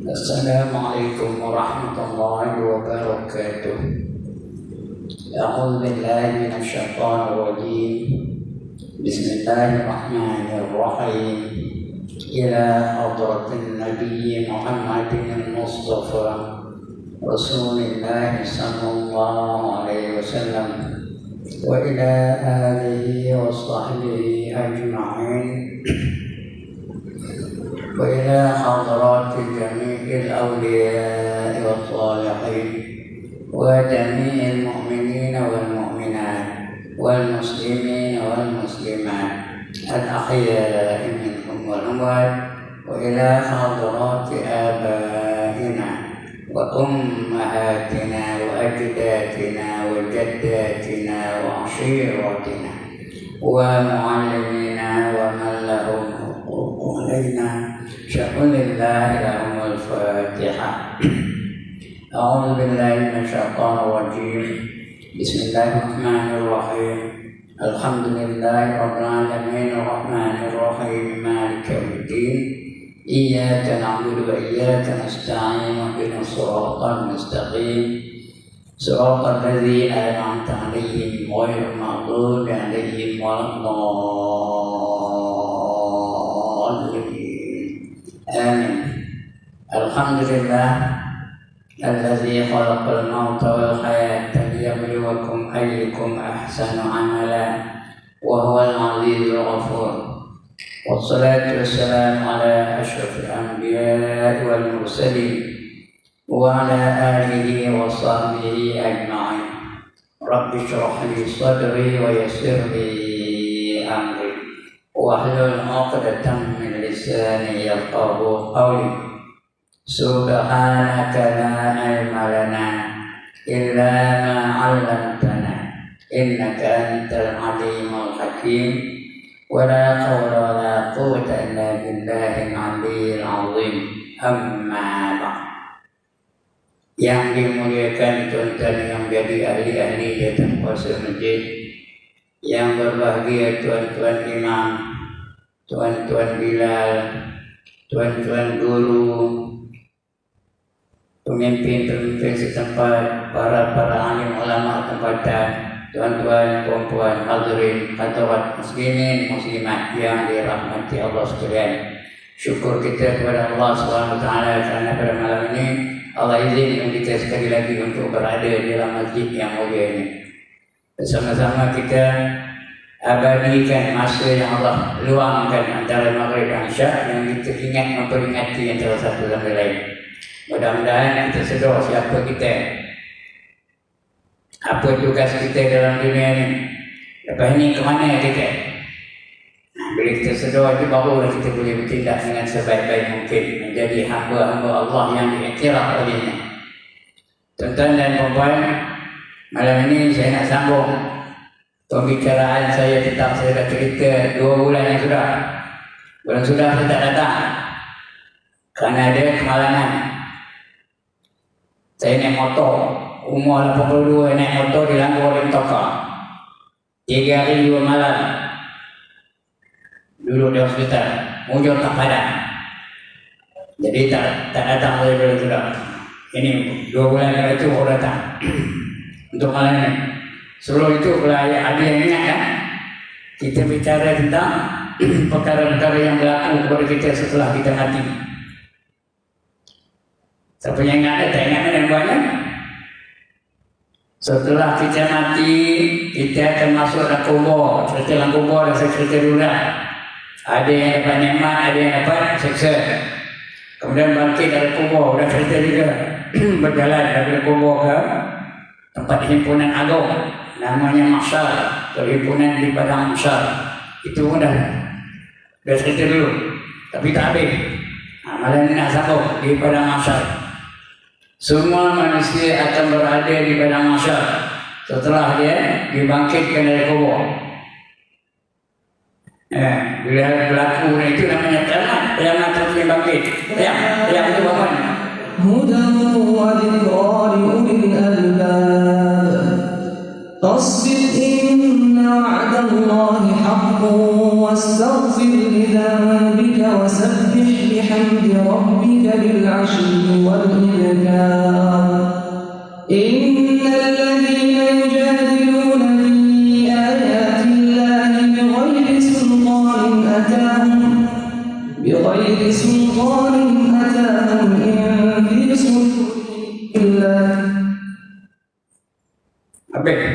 Assalamualaikum warahmatullahi wabarakatuh. A'udzu billahi minasyaitonir rajim. Bismillahirrahmanirrahim. Ila hadratin Nabi Muhammadin Mustafa Rasulillah sallallahu alaihi wasallam wa ila alihi wa sahbihi ajma'in. وإلى حضرات جميع الأولياء والصالحين وجميع المؤمنين والمؤمنات والمسلمين والمسلمات الأحياء منهم والأموات وإلى حضرات آبائنا وأمهاتنا وأجدادنا وجداتنا وعشيرتنا ومعلمينا ومن لهم حقوق علينا شكر الله لهم الفاتحة. أعوذ بالله من الشيطان الرجيم. بسم الله الرحمن الرحيم. الحمد لله رب العالمين الرحمن الرحيم مالك يوم الدين. إياك نعبد وإياك نستعين اهدنا الصراط المستقيم صراط الذين أنعمت عليهم غير المغضوب عليهم ولا الضالين. آمين. الحمد لله الذي خلق الموت والحياة ليبلوكم أيكم أحسن عملا وهو العزيز الغفور. والصلاة والسلام على أشرف الأنبياء والمرسلين وعلى آله وصحبه أجمعين. رب اشرح لي صدري ويسر لي أمري واحلل عقدة من لساني يفقهوا قولي. سبحانك لا علم لنا إلا ما علمتنا إنك أنت العليم الحكيم. ولا حول ولا قوة إلا بالله العلي العظيم. أما بعد. Yang dimuliakan tuan-tuan yang menjadi ahli-ahli datang puasa masjid, yang berbahagia tuan-tuan imam, tuan-tuan bilal, tuan-tuan guru, pemimpin-pemimpin setempat, para alim ulama tempatan, tuan-tuan, perempuan, hadirin, hadirat muslimin, muslimat yang dirahmati Allah sekalian. Syukur kita kepada Allah SWT kerana pada malam ini Allah izinkan kita sekali lagi untuk berada di dalam masjid yang mulia ini. Bersama-sama kita abadikan masa yang Allah luangkan antara maghrib dan isyak, yang kita ingat memperingati antara satu sama lain. Mudah-mudahan kita sedar siapa kita, apa tugas kita dalam dunia ini, lepas ini ke mana kita. Bila kita sedar itu, barulah kita boleh bertindak dengan sebaik-baik mungkin, menjadi hamba-hamba Allah yang diiktiraf olehnya. Tuan-tuan dan puan-puan, malam ini saya nak sambung pembicaraan saya tentang, saya dah cerita 2 bulan yang sudah. Bulan sudah saya tak datang kerana ada kemalangan. Saya naik motor, umur 82, naik motor di Langgur dan Toka. 3 hari 2 malam duduk di hospital, mujur tak padam. Jadi tak datang dari bulan sudah. Ini 2 bulan yang itu baru datang untuk malam ini. Sebelum itu, kalau ada yang ingat kan, kita bicara tentang perkara-perkara yang berlaku kepada kita setelah kita mati. Siapa yang ingat? Tak ingat mana buatnya? Setelah kita mati, kita akan masuk dalam kubur. Cerita dalam kubur dah saya cerita dulu dah. Ada yang dapat nikmat, ada yang dapat siksa. Kemudian bangkit dari kubur, dah cerita juga. Berjalan dari kubur ke tempat himpunan agung, namanya mahsyar, perhimpunan di padang mahsyar. Itu pun dah cerita dulu, tapi tak habis. Malam ini nak sambung di padang mahsyar. Semua manusia akan berada di padang mahsyar setelah dia dibangkitkan dari kubur. Bila berlaku itu namanya kiamat terus bangkit. Yang itu bangun. Hudan wa dzikra li ulil albab. Tasbir inna wa'dallahi haqqun wastaghfir li dhanbika wasabbih bihamdihi بحمد ربك بالعشي والإبكار إن الذين يجادلون في آيات الله بغير سلطان أتاهم إن في صدورهم إلا Habis.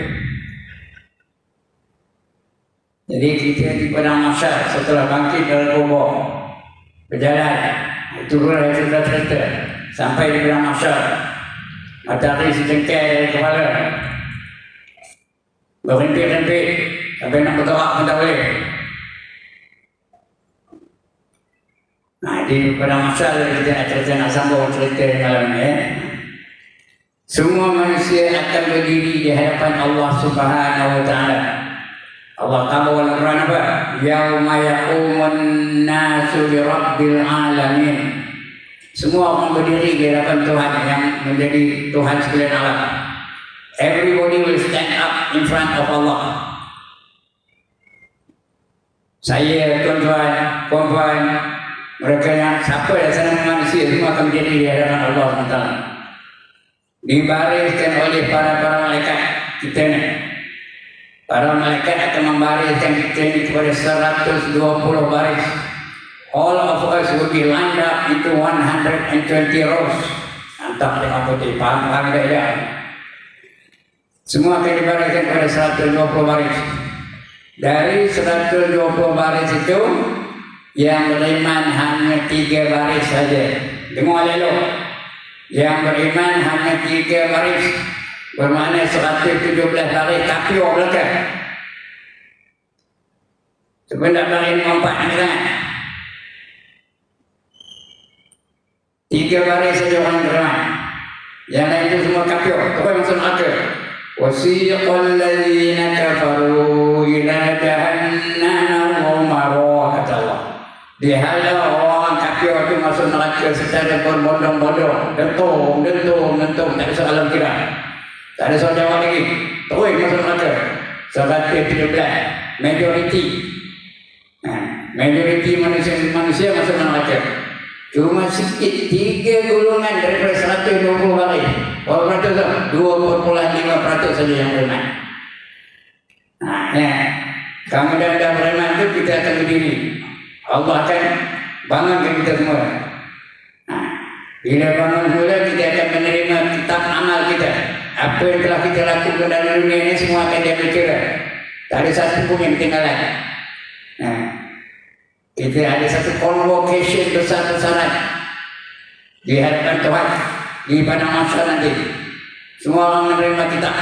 Jadi kita di padang mahsyar setelah bangkit dari kubur, berjalan, turun dari cerita sampai di padang mahsyar, matahari secengkeh dari kepala, berhenti-henti sampai nak bergerak pun tak boleh. Nah, di padang mahsyar kita nak sambung cerita malam ni. Semua manusia akan berdiri di hadapan Allah Subhanahu wa taala. Allah tahu dalam Quran apa? Yauma yaqumun nasu li rabbil alamin. Semua akan berdiri di hadapan Tuhan yang menjadi Tuhan sekalian alam. Everybody will stand up in front of Allah. Saya, tuan-tuan, puan-puan, mereka yang siapa yang senang manusia semua akan berdiri di hadapan Allah SWT. Dibariskan oleh para malaikat kita ni. Para malaikat akan membariskan kita ni kepada 120 baris. All of us will be lined up into 120 rows. Entah dengan putih, faham tak ya? Semua akan dibariskan kepada 120 baris. Dari 120 baris itu, yang beriman hanya 3 baris saja. Dengar elok. Yang beriman hanya 3 baris, bermakna 117 baris kafir belakang. Sebenarnya baris 4 ni sangat. 3 baris saja orang beriman. Yang lain itu semua kafir. Apa maksud neraka? Wasiqal ladzina kafaru ila jahannam umara, kata Allah. Dihalau orang kafir itu masuk neraka secara berbondong-bondong, dentung, tak ada soalan kira, tak ada soalan jawab lagi, terus masuk neraka. 117 majoriti manusia masuk neraka. Cuma sikit 3 golongan daripada 120 baris. Berapa peratus tu? 2.5% saja yang beriman. Kemudian dah beriman itu kita akan berdiri. Allah akan bangunkan kita semua. Bila bangun semula, kita akan menerima kitab amal kita. Apa yang telah kita lakukan dalam dunia ini semua akan diambil kira. Tak ada satu pun yang ketinggalan. Kita ada satu convocation besar-besaran di hadapan Tuhan di padang mahsyar nanti. Semua orang menerima kitab.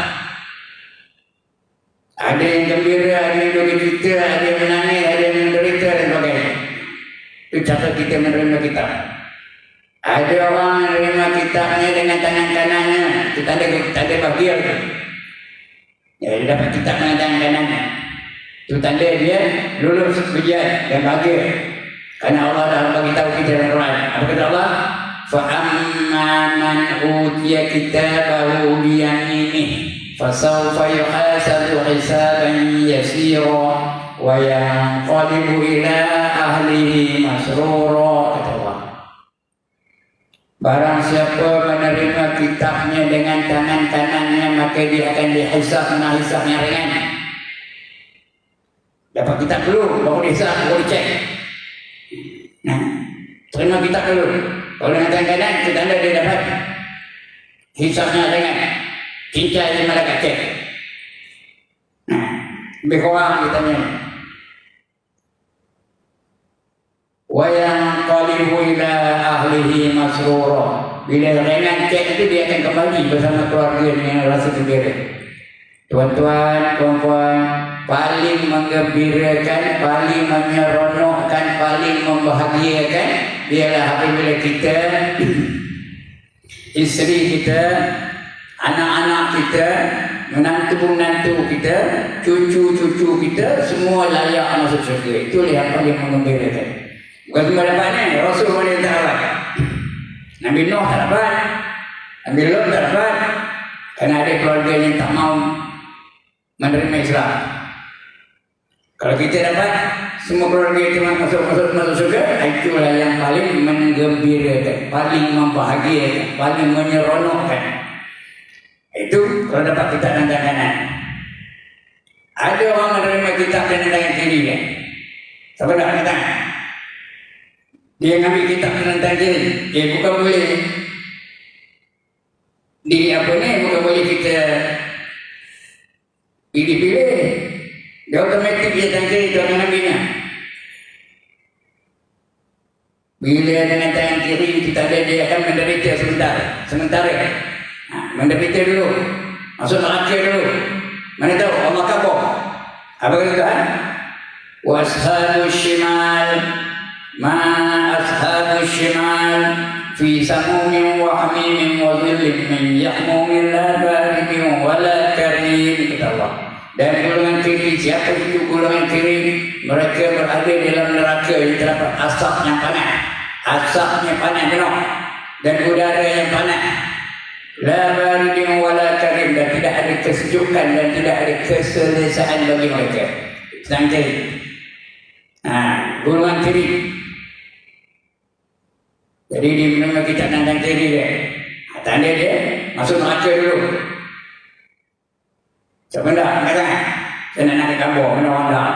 Ada yang gembira, ada yang duka, ada yang menangis, ada yang menderita dan sebagainya. Itu cara kita menerima kitab. Ada orang menerima kitabnya dengan tangan kanannya. Itu tanda bahagia. Ya, dia dapat kitab dengan tangan kanannya. Itu tanda dia lulus ujian dan bahagia. Karena Allah dah bagi tahu kita dalam Quran. Apa kata Allah? فَأَمَّا مَنْ أُوتِيَ كِتَابَهُ بِيَمِينِهِ فَسَوْفَ يُحَاسَبُ حِسَابًا يَسِيرًا وَيَنْقَلِبُ إِلَى أَهْلِهِ مَسْرُورًا, kata Allah. Barang siapa menerima kitabnya dengan tangan kanannya, maka dia akan dihisab dengan hisab yang ringan. Dapat kitab dulu, baru dihisab, baru dicek. Terima kitab dulu. Kalau dengan tangan kanan, itu tanda dia dapat hisabnya ringan. Cincai di malaikat cek. Lebih kurang kita tanya. Wa yanqalibu ila ahlihi masrura. Bila ringan cek itu, dia akan kembali bersama keluarga dengan rasa gembira. Tuan-tuan, puan-puan, paling menggembirakan, paling menyeronokkan, paling membahagiakan ialah apabila kita, isteri kita, anak-anak kita, menantu-menantu kita, cucu-cucu kita, semua layak masuk syurga. Itu yang paling menggembirakan. Bukan semua dapat ni, Rasul pun tak dapat, Nabi Nuh tak dapat, Nabi Lut tak dapat, kerana ada keluarga yang tak mau menerima Islam. Kalau kita dapat, semua keluarga itu masuk surga, itulah yang paling menggembirakan, paling membahagiakan, paling menyeronokkan. Itu kalau dapat kitab dan kanan. Ada orang menerima kitab dan tangan kiri dia. Siapa nak kata? Dia ngambil kitab dan tangan kiri. Dia bukan boleh bukan boleh kita pilih-pilih. Dia otomatik dia tangan kiri, dia akan ambilnya. Bila dengan tangan kiri kita ada, dia akan menderita sementara. Menderita dulu, masuk neraka dulu. Mana tahu Allah kabur. Apa kata Tuhan? Washabus shimal ma ashabus shimal fi samumin wa hamimin wa dhillim min yahmumin la baridin wa la karim, kata Allah. Dan golongan kiri, siapa itu golongan kiri? Mereka berada dalam neraka yang terdapat asapnya panas penuh dan udara yang panas. La baridin wa la karim, dan tidak ada kesejukan dan tidak ada keselesaan bagi mereka. Tangan kiri. Golongan kiri. Jadi dia menerima kitab tangan kiri dia. Tanda dia masuk neraka dulu. Siapa dah? Kata saya nak kabur, mana orang dah.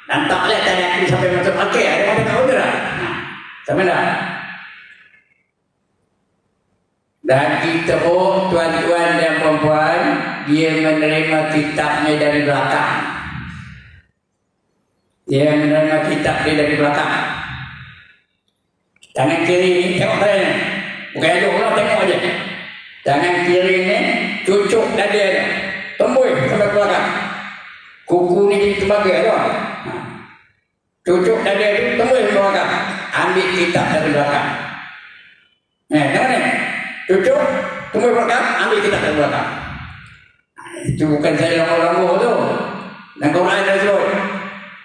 Dan tak boleh tanda kiri sampai masuk neraka. Ada orang tahu dah. Siapa dah? Dan kita tuan-tuan dan perempuan, dia menerima kitabnya dari belakang. Dia menerima kitab dia dari belakang. Tangan kiri ni, tengok saya ni. Bukan elok lah, tengok aja. Tangan kiri ni, cucuk dada dia. Tembus sampai ke belakang. Kuku ni jadi terbagi tu. Cucuk dada tu, tembus ke belakang. Ambil kitab dari belakang. Tengok ni. Cucuk, tembus ke belakang, ambil kitab dari belakang. Itu bukan saya lama-lama tu. Dan Quran dah sebut.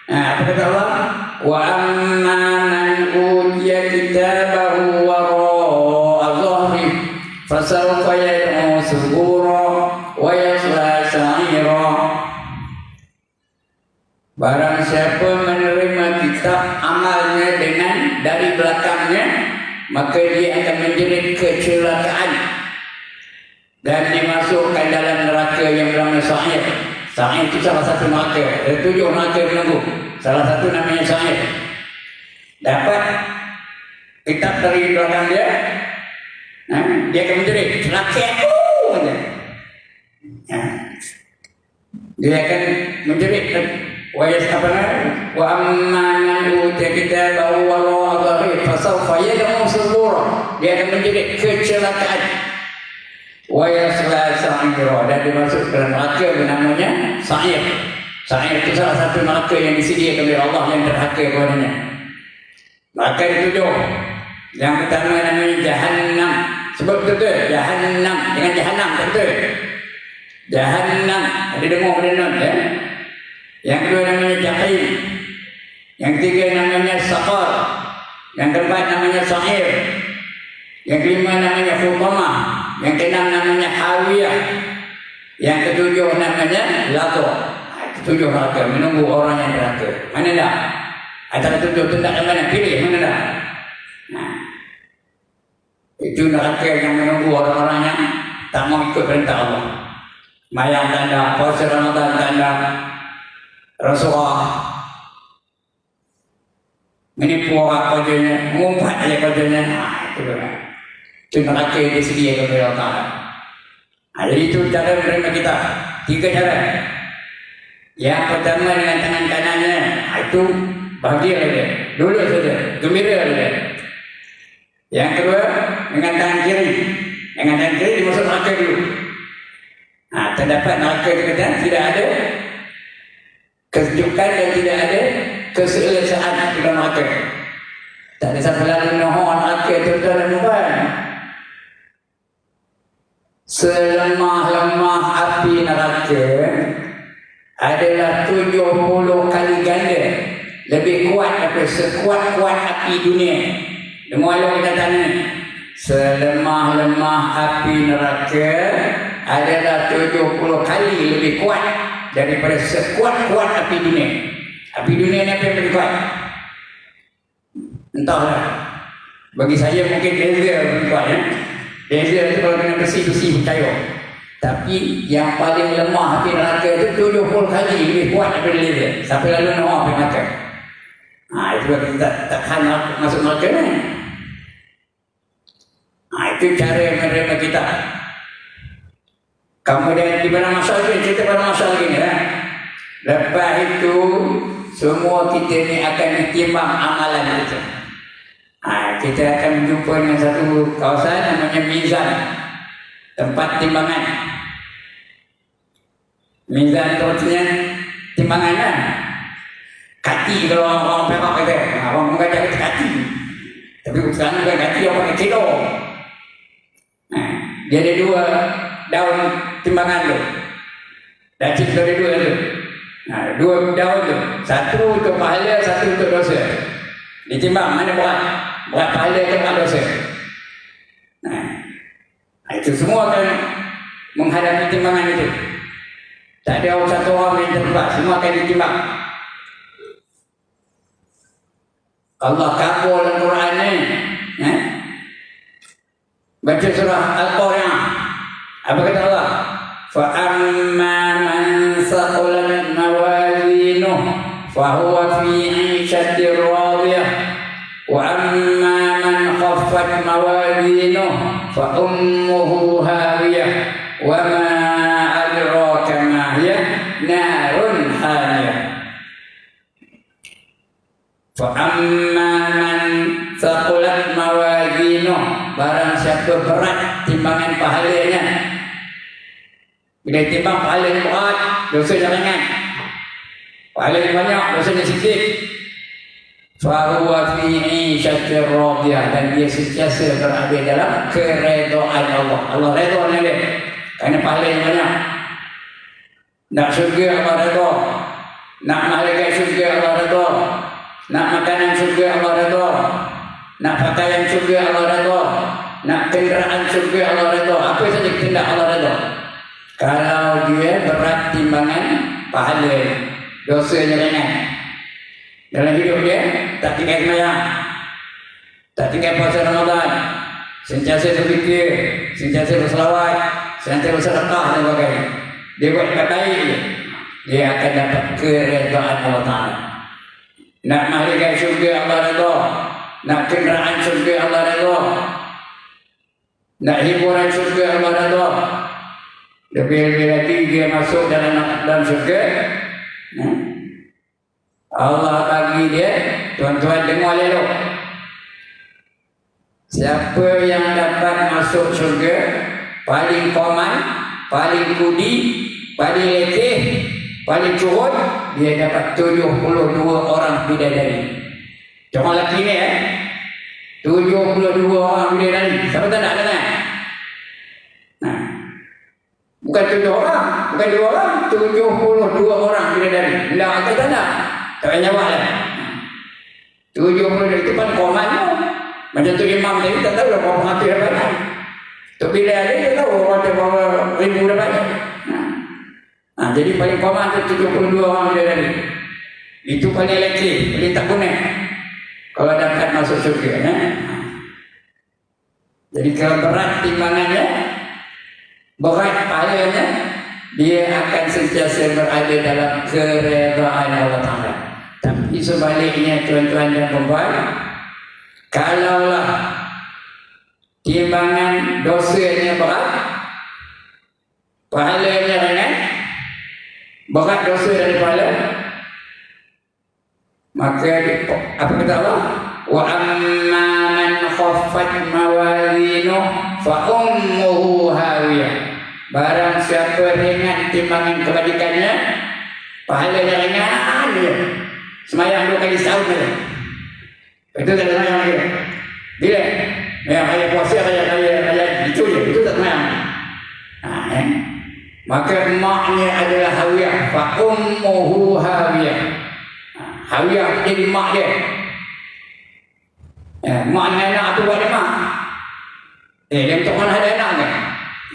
Apa kata Allah? Wa amma man utiya kitabahu wara'a dhahri fasawfa yad'u subura wa yasla sa'ira. Barang siapa menerima kitab amalnya dengan dari belakangnya, maka dia akan menjerit kecelakaan dan dimasukkan dalam neraka yang bernama Sa'ir. Sa'ir itu salah satu neraka. Ada 7 neraka menunggu. Salah satu namanya Sa'ir. Dapat kitab dari belakang dia, dia akan menjerit, celaka aku. Dia akan menjerit. Wa amma man utiya kitabahu wara'a dhahri fasawfa yad'u subura. Dia akan menjerit kecelakaan. Wa yasla sa'ira, dan dimasuk dalam neraka namanya Sa'ir. Sa'ir itu salah satu neraka yang disediakan oleh Allah yang terhaka kepadanya. Neraka itu 7. Yang pertama namanya Jahannam. Sebab betul Jahannam dengan Jahannam, betul. Jahannam, ada dengar benar ya. Yang kedua namanya Jahim. Yang ketiga namanya Saqar. Yang keempat namanya Sa'ir. Yang kelima namanya Hutamah. Yang keenam namanya Hawiyah. Yang ketujuh namanya Lato. 7 neraka menunggu orang yang neraka. Mana dah? Antara 7 tu tak ada mana, pilih mana dah? Itu neraka yang menunggu orang-orang yang tak mau ikut perintah Allah. Mayang tanda, puasa Ramadan tanda, Rasulullah menipu orang kerjanya, mengumpat dia kerjanya. Itu neraka yang disediakan oleh Allah Ta'ala. Jadi itu cara menerima kita. 3 cara. Yang pertama dengan tangan kanannya, itu bahagia dia, dulu saja, gembira dia. Yang kedua dengan tangan kiri. Dengan tangan kiri dimasuk neraka dulu. Terdapat neraka itu kata tidak ada kesejukan dan tidak ada keselesaan di dalam neraka. Tak ada siapa lalu nohon neraka itu dalam bukan. Selemah-lemah api neraka adalah 70 kali ganda lebih kuat daripada sekuat-kuat api dunia. Dengar elok perkataan ini. Selemah-lemah api neraka adalah 70 kali lebih kuat daripada sekuat-kuat api dunia. Tapi dunia ni apa yang lebih kuat? Entahlah. Bagi saya mungkin laser lebih kuat ya. Laser itu kalau kena besi-besi percaya. Tapi yang paling lemah api neraka itu 70 kali lebih kuat daripada laser. Sampai lalu nak api neraka. Itu kita takkan masuk neraka ni. Itu cara menerima kita. Kemudian di mana masalah ini, cerita pada masalah ini kan. Lepas itu semua kita ni akan ditimbang amalan kita. Kita akan berjumpa dengan satu kawasan namanya mizan, tempat timbangan. Mizan itu artinya timbangan kan. Kati kalau orang Perak kata, orang mengajar kata kati. Tapi sekarang bukan kati, orang pakai kilo. Dia ada 2 daun timbangan tu. Dan cerita ada 2 tu. 2 daun tu. Satu untuk pahala, satu untuk dosa. Ditimbang mana berat? Berat pahala ke berat dosa? Itu semua akan menghadapi timbangan itu. Tak ada satu orang yang terlepas. Semua akan ditimbang. Allah kabul Al-Quran ni. Baca surah Al-Qari'ah. Apa kata Allah? فَأَمَّا مَنْ ثَقُلَتْ مَوَازِينُهُ فَهُوَ فِي عِيشَةٍ رَاضِيَةٍ وَأَمَّا مَنْ خَفَّتْ مَوَازِينُهُ فَأُمُّهُ هَاوِيَةٌ وَمَا أَدْرَاكَ مَا هِيَ نَارٌ حَامِيَةٌ فَأَمَّا مَنْ ثَقُلَتْ مَوَازِينُهُ barang siapa berat timbangan pahalanya. Bila timbang pahalanya berat, dosanya ringan. Pahalanya banyak, dosanya sikit. Fahuwa fi 'ishatir radiyah, dan dia sentiasa berada dalam keredaan Allah. Allah redha dengan dia kerana pahalanya banyak. Nak syurga Allah redha, nak malaikat syurga Allah redha, nak makanan syurga Allah redha, nak pakaian syurga Allah redha, nak kenderaan syurga Allah redha. Apa saja tindak Allah redha kalau dia berat timbangan pahala, dosanya ringan. Dalam hidup dia tak tinggal sembahyang, tak tinggal puasa Ramadan, sentiasa berfikir, sentiasa berselawat, sentiasa bersedekah dan sebagainya. Dia buat yang baik, dia akan dapat keredaan Allah Ta'ala. Nak malaikat syurga Allah redha, nak kenderaan syurga Allah redha, nak hiburan syurga Allah redha. Lebih-lebih lagi dia masuk dalam syurga. Allah bagi dia, tuan-tuan dengar elok. Siapa yang dapat masuk syurga paling koman, paling kudi, paling letih, paling curut, dia dapat 72 orang bidadari. Cuma lelaki ni 72 orang bidadari. Siapa tak nak dengar? Bukan 7 orang, bukan 2 orang, 72 orang bidadari. Bila akan tak nak? Tak payah jawab lah. 72 itu kan koman tu. Macam tu imam tadi tak tahu berapa hampir dapat. Tok Bilal dia tahu ada berapa ribu dapat. Jadi paling koman tu 72 orang bidadari. Itu paling lelaki, paling tak guna kalau dapat masuk syurga. Jadi kalau berat timbangannya, berat pahalanya, dia akan sentiasa berada dalam keredaan Allah Ta'ala. Tapi sebaliknya tuan-tuan dan puan-puan, kalaulah timbangan dosanya berat, pahalanya ringan, berat dosa dari pahala, maka apa kata Allah? Wa amma man khaffat mawazinuh fa ummuhu hawiyah. Barang siapa ringan timbangan kebajikannya, pahalanya ringan dia. Semayang 2 kali setahun dia. Itu tak semayang dia. Bila? Yang kaya puasa, kaya itu je. Itu tak semayang. Maka maknya adalah hawiyah. Fa ummuhu hawiyah. Hawiyah jadi mak dia. Mak dengan anak tu buat dia mak. Dia tak mana ada anak kan?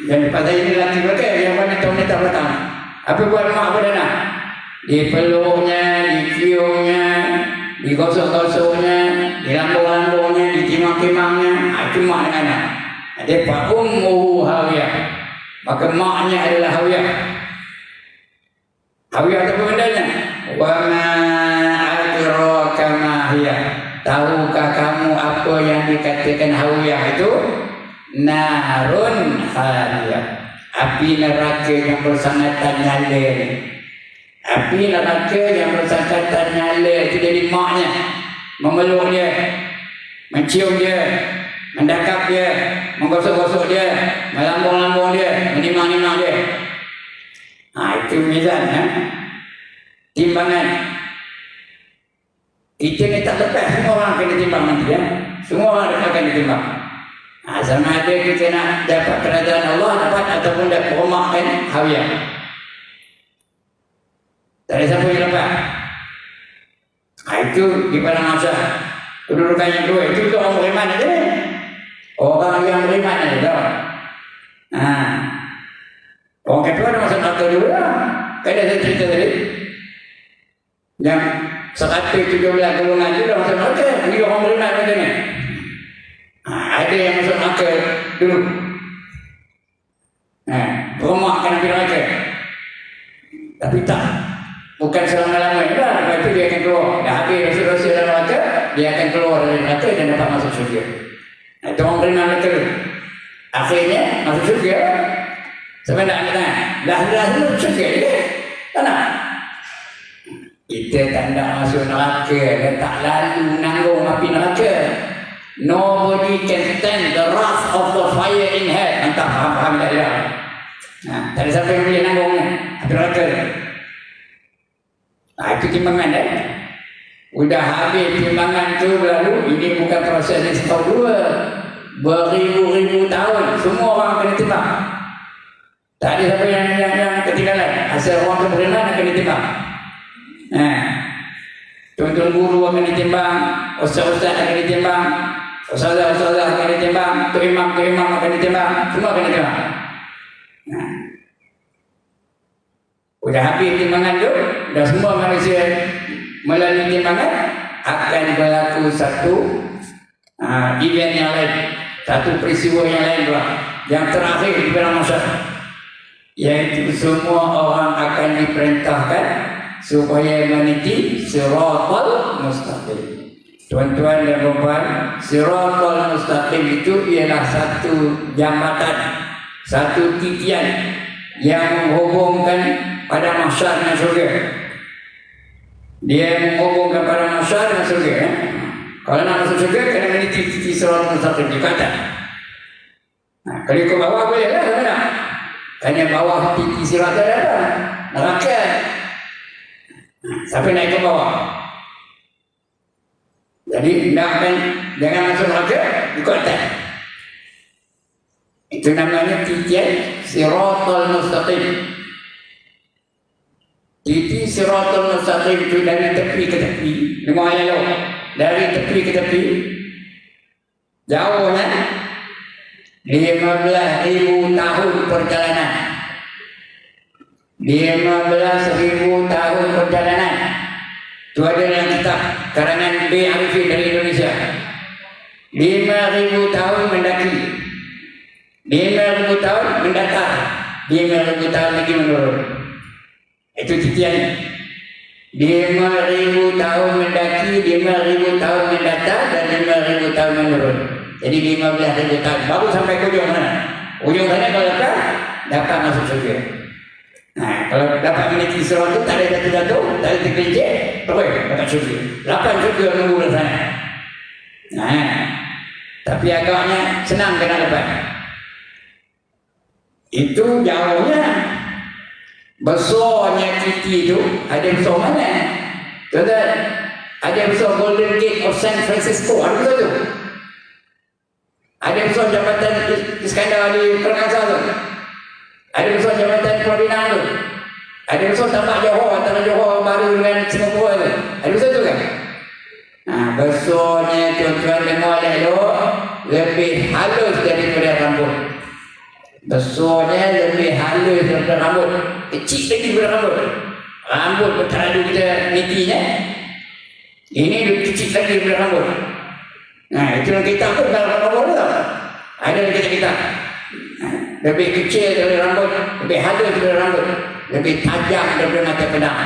Dan pada ini lelaki mereka yang banyak tahun ni tak datang. Apa buat mak pada anak? dipeluknya, diciumnya, digosok-gosoknya, dilambung-lambungnya, dikimang-kimangnya. Itu maknanya. Ada fa ummuhu hawiyah. Maka maknya adalah hawiyah. Hawiyah apa bendanya? Wa ma adraka ma hiya. Tahukah kamu apa yang dikatakan hawiyah itu? Narun hamiyah. Api neraka yang bersangatan nyala. Api neraka yang bersangatan nyala itu jadi maknya. Memeluk dia, mencium dia, mendakap dia, menggosok-gosok dia, melambung-lambung dia, menimang-nimang dia. Itu mizan, timbangan. Kita ni tak lepas, semua orang kena timbang nanti ya. Semua orang akan ditimbang. Sama ada kita nak dapat kerajaan Allah, dapat ataupun dapat perumahan hawiyah. Tak ada siapa yang lepas. Itu di padang masa. Kedudukan yang dua itu orang beriman aja. Orang yang beriman aja tau. Orang kedua ada masuk neraka dulu lah. Kan ada cerita tadi. Yang 117 golongan itu dah masuk neraka. Ini orang beriman macam ni. Ada yang masuk neraka dulu. Perumakan api neraka. Tapi tak. Bukan selama-lamanya dah. Lepas itu dia akan keluar. Dah habis dosa-dosa dalam neraka, dia akan keluar dari neraka dan dapat masuk syurga. Itu orang beriman betul. Akhirnya masuk syurga. Sampai nak kata, dah masuk syurga dia. Tak nak. Kita tak nak masuk neraka. Dia tak lalu nanggung api neraka. Nobody can stand the wrath of the fire in hell. Entah faham-faham tak ada. Tak ada siapa yang boleh nanggung api neraka. Itu timbangan dah. Sudah habis timbangan tu lalu. Ini bukan proses yang setahun dua. Beribu-ribu tahun. Semua orang kena timbang. Tak ada siapa yang ketinggalan. Asal orang tu beriman akan ditimbang. Tuan-tuan guru akan ditimbang. Ustaz-ustaz akan ditimbang. Ustazah-ustazah akan ditimbang. Tok imam akan ditimbang. Semua akan ditimbang. Sudah habis timbangan tu, dah semua manusia melalui timbangan, akan berlaku satu event yang lain, satu peristiwa yang lain pula, yang terakhir di dalam masa, iaitu semua orang akan diperintahkan supaya meniti siratal mustaqim. Tuan-tuan dan puan-puan, siratal mustaqim itu ialah satu jambatan, satu titian yang menghubungkan pada mahsyar dengan surga. Dia menghubungkan pada mahsyar dengan surga. Kalau nak masuk surga, kena meniti siratal mustaqim di atas. Kalau ikut bawah boleh lah, tak? Hanya bawah titi siratal ada neraka. Sampai naik ke bawah. Jadi jangan masuk neraka, ikut atas. Itu namanya titian siratal mustaqim. Titi siratal mustaqim itu dari tepi ke tepi. Dengar ayat lo. Dari tepi ke tepi. Jauhnya 15,000 tahun perjalanan. 15,000 tahun perjalanan. Itu ada dalam kitab karangan B. Arifin dari Indonesia. 5,000 tahun mendaki. 5,000 tahun mendatar. 5,000 tahun lagi menurun. Itu titiannya. 5,000 tahun mendaki, 5,000 tahun mendatar, dan 5,000 tahun menurun. Jadi 15,000 tahun. Baru sampai ke ujung mana? Ujung sana kalau dapat masuk surga. Kalau dapat meniti siratal itu tak ada jatuh-jatuh, tak ada tergelincir, terus dapat surga. 8 surga menunggu di sana. Tapi agaknya senang kena lepas. Itu jauhnya. Besarnya titi itu, ada besar mana? Tuan-tuan, ada besar Golden Gate of San Francisco, ada besar tu. Ada besar jabatan Iskandar di Perkasa tu. Ada besar jabatan Pembinaan tu. Ada besar tapak Johor, antara Johor Baru dengan Singapura tu. Ada besar tu kan? Besarnya tuan-tuan dengar elok, lebih halus daripada rambut. Besarnya lebih halus daripada rambut. Kecil lagi daripada rambut. Rambut pun terlalu kita nitinya. Ini lebih kecil lagi daripada rambut. Nah, itu yang kita pun kalau rambut tu. Ada yang kita. Lebih kecil daripada rambut, lebih halus daripada rambut, lebih tajam daripada mata pedang.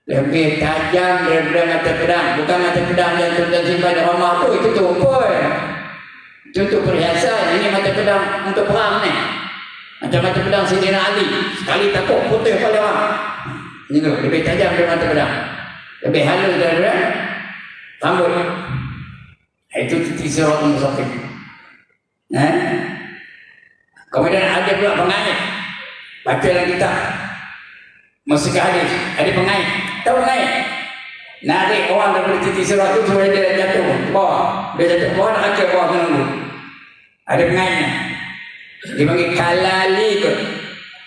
Lebih tajam daripada mata pedang. Bukan mata pedang yang tuan simpan di rumah tu, itu tumpul. Itu untuk perhiasan. Ini mata pedang untuk perang ni. Macam mata pedang Sayyidina Ali. Sekali takut putih kepala orang. Ini tu, lebih tajam daripada mata pedang. Lebih halus daripada rambut. Itu titik siratul mustaqim. Kemudian ada pula pengait. Baca dalam kitab Musikah hadis, ada pengait. Tahu pengait? Narik orang daripada titik sirat tu supaya dia jatuh bawah. Dia jatuh bawah, nak kacau bawah menunggu. Ada pengaitnya. Dipanggil kalali tu.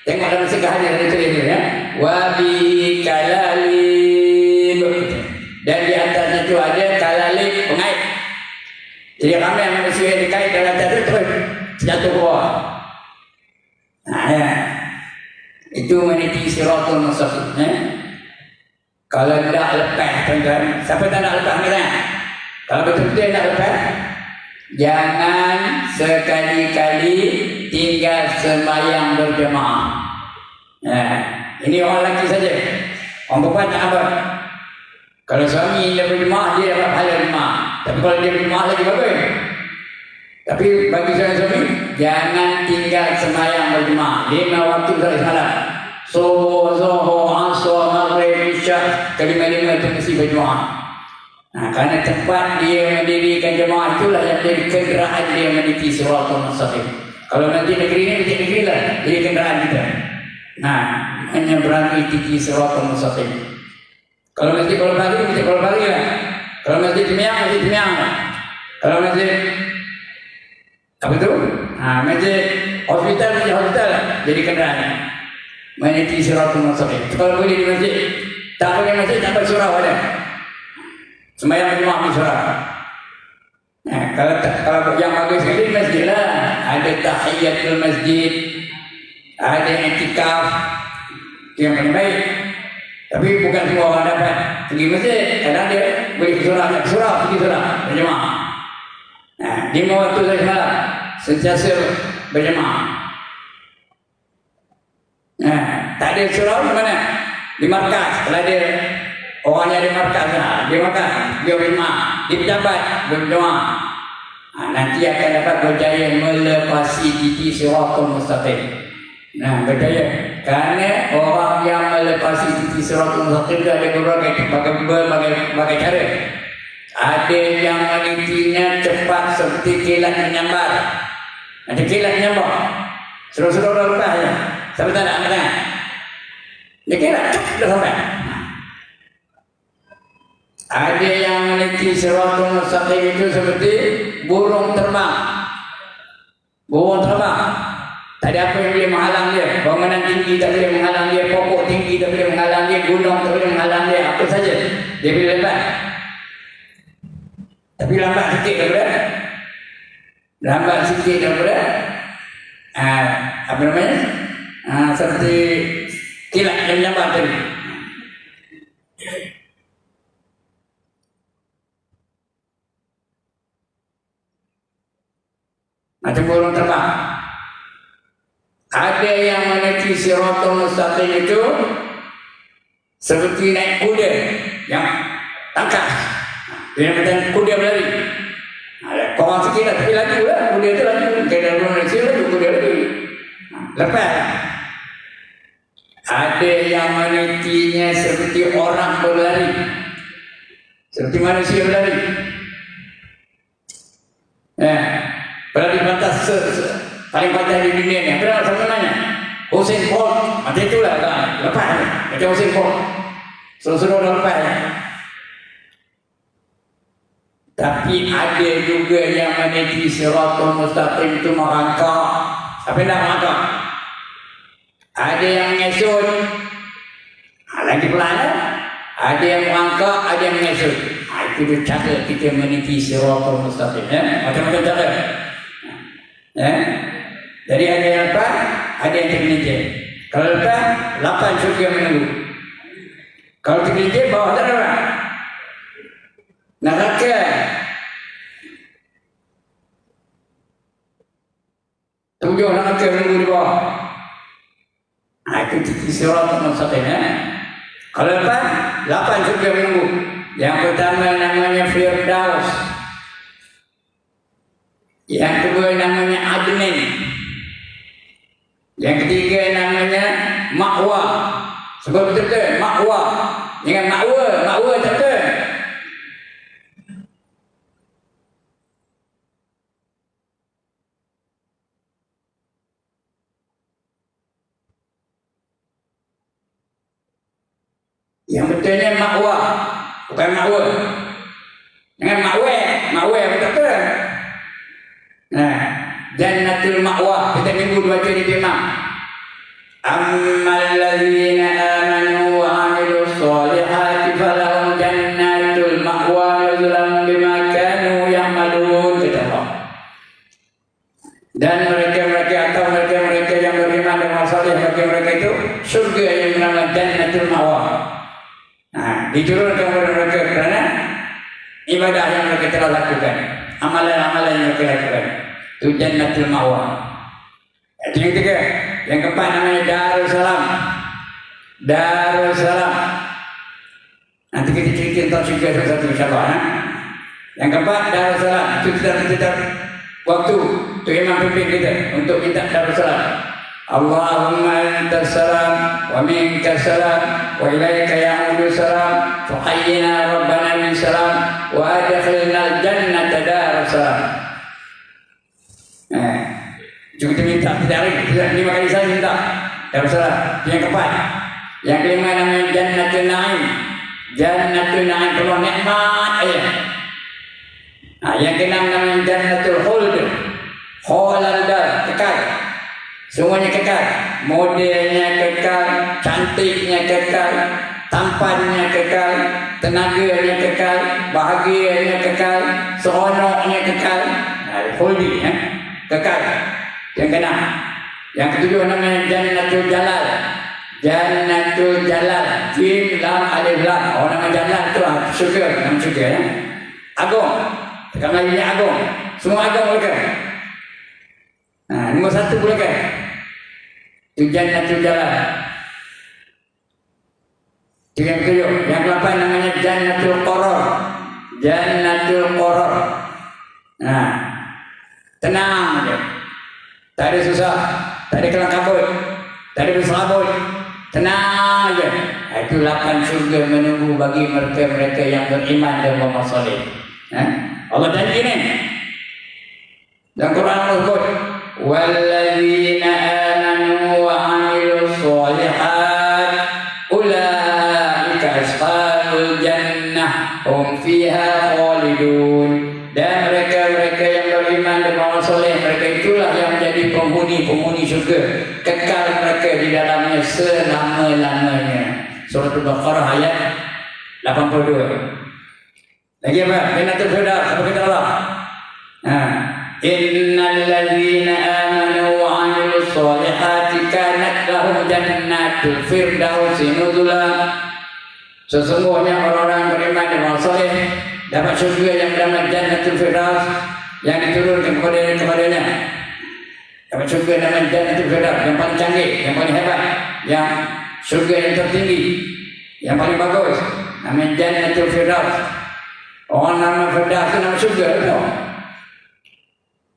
Tengok dalam Musikah hadis ada tulis dia ya. Wabi kalali. Dan di atas itu ada kalali pengait. Jadi ramai manusia yang dikait dalam atas itu terus jatuh bawah. Nah, ya. Itu meniti siratul mustaqim. Kalau tidak lepas tuan-tuan, siapa tak nak lepas kita? Kalau betul-betul nak lepas, jangan sekali-kali tinggal sembahyang berjemaah. Ini orang lelaki saja. Orang perempuan tak apa. Kalau suami dia berjemaah, dia dapat pahala jemaah. Tapi kalau dia berjemaah lagi bagus. Tapi bagi suami, jangan tinggal sembahyang berjemaah. 5 waktu sehari semalam. Subuh, zuhur, asar, maghrib, isyak, kelima-lima itu mesti berjemaah. Nah, kerana tempat dia mendirikan jemaah itulah yang menjadi kenderaan dia meniti siratul mustaqim. Kalau nanti negeri ini menjadi negeri lah, jadi kenderaan kita. Nah, menyeberangi titik siratul mustaqim. Kalau masjid Kuala Pari, masjid Kuala Pari lah. Kalau masjid Temiang, masjid Temiang lah. Kalau masjid apa tu? Masjid hospital, masjid hospital lah. Jadi kenderaan meniti siratul mustaqim. Kalau boleh di masjid, tak boleh masjid, tak boleh surau ada. Sembahyang berjemaah di surau. Kalau yang bagus sekali masjid lah. Ada tahiyatul masjid, ada i'tikaf, itu yang paling baik. Tapi bukan semua orang dapat pergi masjid. Kadang dia boleh ke surau, nak ke surau, pergi surau berjemaah. 5 waktu sehari semalam sentiasa berjemaah. Tak ada surau di mana? Di markas. Kalau ada orangnya di markas lah, dia makan, dia berjemaah, di pejabat berjemaah. Nanti akan dapat berjaya melepasi titik siratul mustaqim. Berjaya. Kerana orang yang melepasi titik siratul mustaqim itu ada berbagai cara. Ada yang menitinya cepat seperti kilat menyambar. Ada kilat menyambar. Suruh-suruh orang lepas je. Siapa tak nak angkat? Dia kilat, dah sampai. Ada yang meniti siratul mustaqim itu seperti burung terbang. Burung terbang. Tak ada apa yang boleh menghalang dia. Bangunan tinggi tak boleh menghalang dia. Pokok tinggi tak boleh menghalang dia. Gunung tak boleh menghalang dia. Apa saja dia boleh lepas. Tapi lambat sikit daripada apa namanya? Seperti kilat yang menyambar tadi. Macam burung terbang. Ada yang meniti siratul mustaqim itu seperti naik kuda yang tangkas. Dia macam kuda berlari. Korang sikit lah, tapi laju lah. Kuda tu laju. Kena dalam Malaysia laju kuda lagi. Lepas. Ada yang menitinya seperti orang berlari. Seperti manusia berlari. Berlari pantas paling pantas di dunia ni. Apa nama namanya? Usain Bolt. Macam itulah kan. Lepas. Macam Usain Bolt. Suruh-suruh dah lepas. Tapi ada juga yang meniti siratul mustaqim itu merangkak. Apa nak merangkak? Ada yang mengesut. Lagi pelan. Ada yang merangkak, ada yang mengesut. Itu dia cara kita meniti siratul mustaqim. Macam-macam cara. Jadi ada yang lepas, ada yang tergelincir. Kalau lepas, 8 syurga menunggu. Kalau tergelincir bawah tak ada. Neraka. Tujuh neraka menunggu di bawah. Itu siratal mustaqim ya. Kalau lapan surga menunggu. Yang pertama namanya Firdaus. Yang kedua namanya Adnin. Yang ketiga namanya Ma'wa. Sebab betul-betul Ma'wa. Jangan Ma'wa tak betul. Yang betulnya Ma'wa, bukan Ma'wa. Jangan Ma'wa betul-betul. Nah, Jannatul Ma'wa kita minggu baca di Imam. Ammal ladzina amanu wa 'amilus solihati falahum jannatul ma'wa nuzulan bima kanu ya'malun, kata Allah. Dan mereka atau mereka yang beriman dan beramal saleh, bagi mereka itu surga yang bernama Jannatul Ma'wa. Nah, diturunkan kepada mereka kerana ibadah yang mereka telah lakukan, amalan-amalan yang mereka lakukan. Itu Jannatul Ma'wa. Itu yang ketiga. Yang keempat namanya Darussalam. Darussalam. Nanti kita cerita tentang surga satu-satu insyaAllah. Yang keempat Darussalam. Itu kita waktu untuk imam pimpin kita untuk kita Darussalam. Allahumma antas salam wa minkas salam wa ilaika ya'udu salam fa hayyina rabbana min salam wa adkhilnal jannata Darussalam. Cuma kita minta, tidak 5 kali saya minta Darussalam. Yang keempat. Yang kelima namanya Jannatul Na'im. Jannatul Na'im penuh nikmat aja. Nah, yang keenam namanya Jannatul Khuld. Khalal, kekal. Semuanya kekal. Modelnya kekal, cantiknya kekal, tampannya kekal, tenaganya kekal, bahagianya kekal, seronoknya kekal. Khuldi ya. Kekal. Yang keenam. Yang ketujuh namanya Jannatul Jalal. Jannatul Jalal. Jim lam alif lam. Oh, nama Jalal itu syurga, nama syurga ya. Agung. Tekan lagi agung. Semua agung mereka. Nah, nombor satu boleh kan? Itu Jannatul Jalal. Itu yang ketujuh. Yang ke-8 namanya Jannatul Qarar. Jannatul Qarar. Nah, tenang aja. Tak ada susah, tak ada kelang kabut, tak ada berselabut. Tenang aja. Itu 8 surga menunggu bagi mereka-mereka yang beriman dan beramal saleh. Allah janji ni. Dan Quran Allah sebut, walladzina amanu wa 'amilus solihat ulaika ashabul jannah hum fiha khalidun. Dan mereka-mereka yang beriman dan beramal soleh, mereka itulah yang menjadi penghuni surga. Kekal mereka di dalamnya selama-lamanya. Surah Al-Baqarah ayat 82. Lagi apa? Jannatul Firdaus. Apa kata Allah? Innal ladzina amanu wa 'amilus solihati kanat lahum jannatul firdaus nuzula. Sesungguhnya orang-orang beriman dan beramal soleh dapat surga yang bernama Jannatul Firdaus yang diturunkan kepadanya. Dapat surga nama Jannatul Firdaus yang paling canggih, yang paling hebat, yang surga yang tertinggi, yang paling bagus. Nama Jannatul Firdaus. Orang nama Firdaus itu nama surga itu.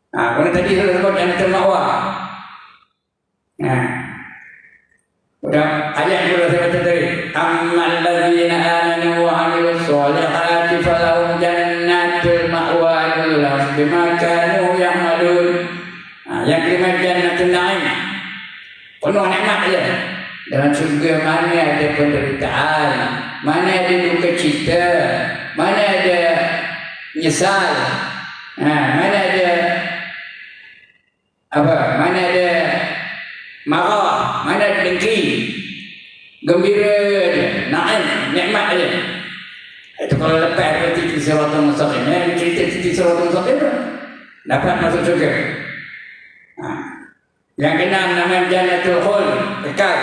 Nah, kalau tadi sudah sebut Jannatul Ma'wa. Nah, udah ayat yang sudah saya baca tadi. Ammal ladzina amanu wa 'amilus solihati falahum jannatul ma'wa nuzulan bima kanu ya'malun. Yang kelima Jannatul Na'im. Penuh nikmat aja. Dalam surga mana ada penderitaan, mana ada duka cita, mana ada nyesal, mana ada mana ada marah, mana ada dengki. Gembira aja, naim, nikmat aja. Itu kalau lepas berarti titik siratal mustaqim. Cerita titik siratal mustaqim dapat masuk surga. Yang keenam namanya Jannatul Khuld, kekal.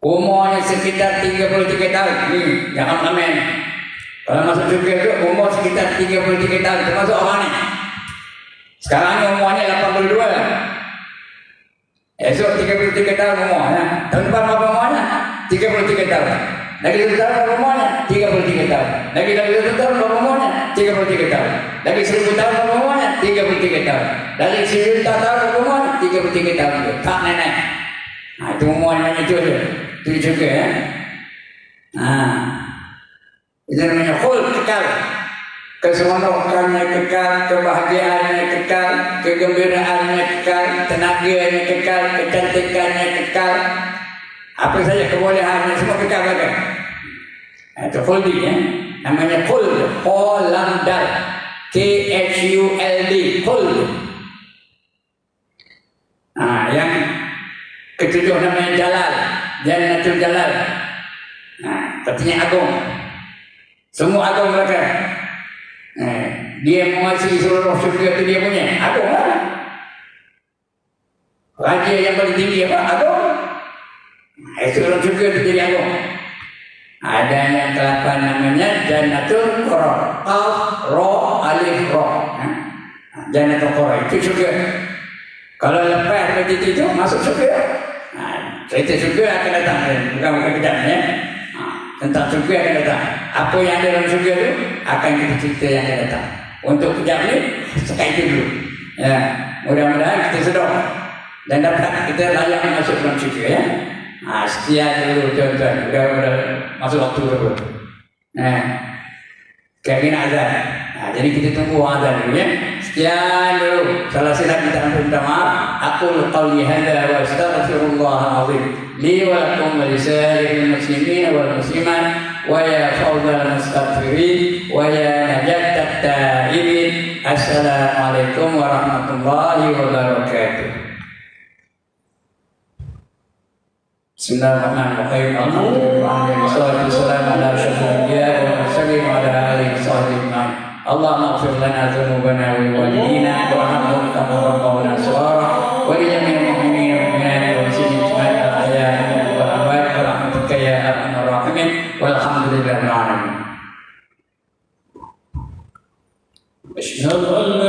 umurnya sekitar 33 tahun. Nih, jangan komen. Kalau masuk surga itu umur sekitar 33 tahun, termasuk orang ni. Sekarang ni umurnya 82. Esok 33 tahun umurnya. Tahun depan berapa umurnya? 33 tahun. Lagi 1 tahun berapa umurnya? 33 tahun. Lagi 1 tahun berapa umurnya? 33 tahun. Lagi 1000 tahun berapa umurnya? 33 tahun. Lagi 1 juta tahun berapa umurnya? 33 tahun. Tak nenek. Nah, itu umurnya itu je. Itu juga ya. Nah, itu namanya khuld, kekal. Keseronokannya kekal, kebahagiaannya kekal, kegembiraannya kekal, tenaganya kekal, kecantikannya kekal. Apa saja kebolehannya semua kekal kan? Itu khuld ya. Namanya khuld, Hollandal. KHULD, khuld. Nah, yang ketujuh namanya Jalal, Jannatul Jalal. Nah, artinya agung. Semua agung mereka. Dia menguasai seluruh surga itu dia punya. Agung lah. Raja yang paling tinggi apa? Agung. Seluruh surga itu jadi agung. Ada yang ke-8 namanya Jannatul Qura. Qaf, Ra, Alif, Ra. Jannatul Qura itu surga. Kalau lepas begitu itu masuk surga. Cerita surga akan datang, bukan kejap ya. Tentang surga akan datang. Apa yang ada dalam surga itu akan kita cerita yang akan datang. Untuk kejap ni, sekali itu dulu. Ya, mudah-mudahan kita sedar dan dapat kita layak masuk dalam surga ya. Sekian dulu tuan-tuan. Mudah-mudahan masuk waktu dulu. Keinginan azan. Jadi kita tunggu azan dulu ya. Sekian dulu. Salah silap kita minta maaf. Aqulu qawli hadza wa astaghfirullahal azim li wa lakum wa lisa'iril muslimin wal muslimat wa ya fawzal mustaghfirin wa ya najatat taibin. Assalamualaikum warahmatullahi wabarakatuh. Bismillahirrahmanirrahim. Alhamdulillah wassalatu wassalamu ala asyrafil anbiya wal mursalin wa ala alihi washabbihi ajma'in. Allahumma ighfir lana dhunubana wa liwalidina warhamhum kama rabbawna shaghira wa li jami'il mu'minina wal mu'minat wal muslimin al ahya'i wal amwat bi rahmatika ya arhamar rahimin walhamdulillahi rabbil alamin. Asyhadu an la